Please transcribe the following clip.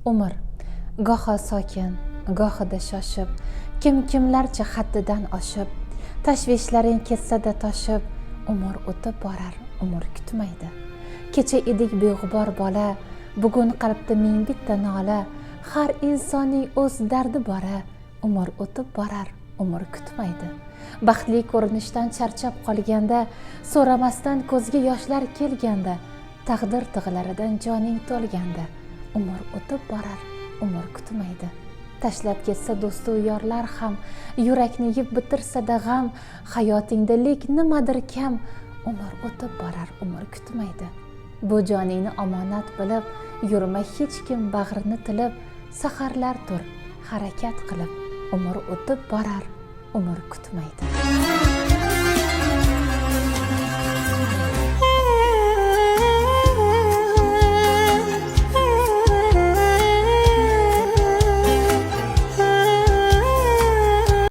Umr goho sokin, gohida shoshib, kimlarcha haddidan oshib, tashvishlaring ketsada toshib, umr o'tib borar, umr kutmaydi. Kecha edik beg'ubor bola, bugun qalbda ming bitta nola, har insonning o'z dardi bora, umr o'tib borar, umr kutmaydi. Baxtli ko'rinishdan charchab qolganda, so'ramasdan ko'zga yoshlar kelganda, taqdir tig'laridan joning to'lganda, umr o'tib borar, umr kutmaydi. Tashlab ketsa do'stu yorlar ham, yurakni yeb bitirsa-da g'am, hayotingda lek nimadir kam, umr o'tib borar, umr kutmaydi. Bu joningni omonat bilib, yurma hech kim bag'rini tilib, saharlar tur, harakat qilib, umr o'tib borar, umr kutmaydi.